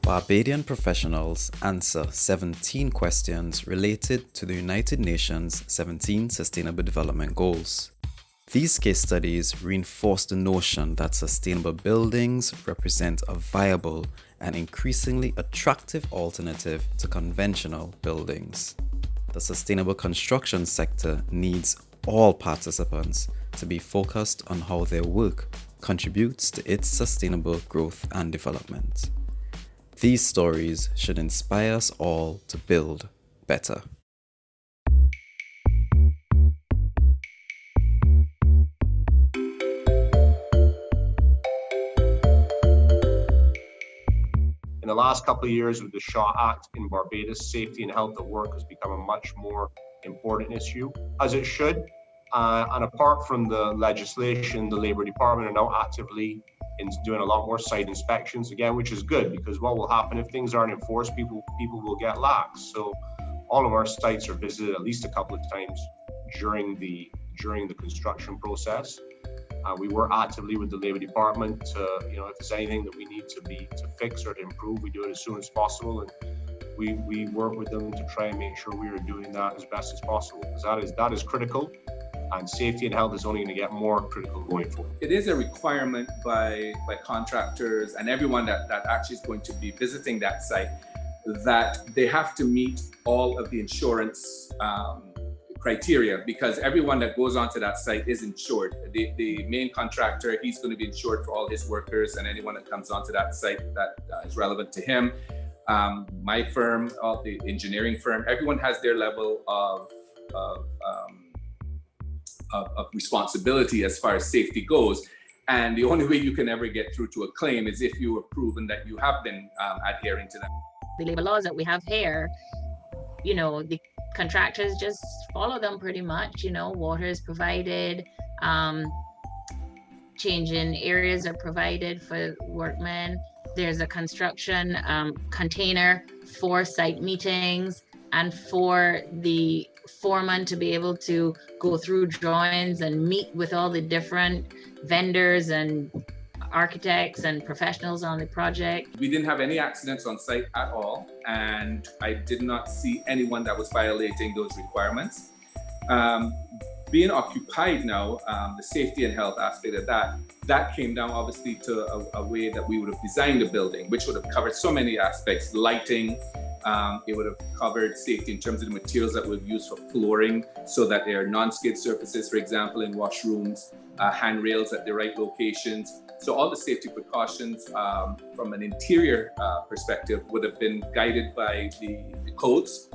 Barbadian professionals answer 17 questions related to the United Nations 17 Sustainable Development Goals. These case studies reinforce the notion that sustainable buildings represent a viable and increasingly attractive alternative to conventional buildings. The sustainable construction sector needs all participants to be focused on how their work contributes to its sustainable growth and development. These stories should inspire us all to build better. In the last couple of years with the Shaw Act in Barbados, safety and health at work has become a much more important issue, as it should. And apart from the legislation, the Labour Department are now actively doing a lot more site inspections again, which is good, because what will happen if things aren't enforced, people will get lax. So all of our sites are visited at least a couple of times during the construction process. We work actively with the Labour Department to, if there's anything that we need to fix or to improve, we do it as soon as possible, and we work with them to try and make sure we are doing that as best as possible, because that is critical. And safety and health is only going to get more critical going forward. It is a requirement by contractors and everyone that actually is going to be visiting that site, that they have to meet all of the insurance criteria, because everyone that goes onto that site is insured. The main contractor, he's going to be insured for all his workers and anyone that comes onto that site that is relevant to him. My firm, the engineering firm, everyone has their level of responsibility as far as safety goes. And the only way you can ever get through to a claim is if you are proven that you have been adhering to them. The labor laws that we have here, the contractors just follow them pretty much. Water is provided, changing areas are provided for workmen. There's a construction container for site meetings and for the foreman to be able to go through drawings and meet with all the different vendors and architects and professionals on the project. We didn't have any accidents on site at all, and I did not see anyone that was violating those requirements. Being occupied now, the safety and health aspect of that came down obviously to a way that we would have designed the building, which would have covered so many aspects: lighting. It would have covered safety in terms of the materials that we've used for flooring, so that there are non-skid surfaces, for example, in washrooms, handrails at the right locations. So all the safety precautions from an interior perspective would have been guided by the codes,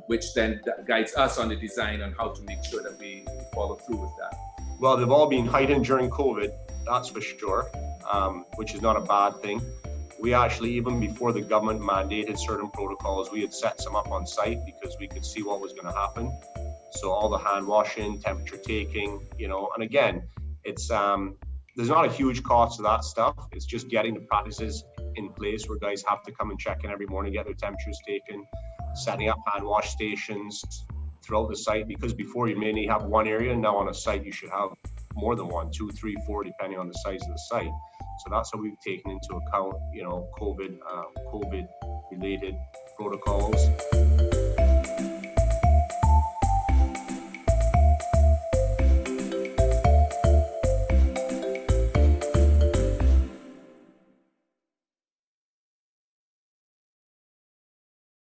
which then guides us on the design on how to make sure that we follow through with that. Well, they've all been heightened during COVID, that's for sure, which is not a bad thing. We actually, even before the government mandated certain protocols, we had set some up on site because we could see what was going to happen. So all the hand washing, temperature taking, and again, it's there's not a huge cost to that stuff. It's just getting the practices in place where guys have to come and check in every morning, get their temperatures taken, setting up hand wash stations throughout the site, because before you mainly have one area, now on a site you should have more than one, 2, 3, 4, depending on the size of the site. So that's how we've taken into account, COVID related protocols.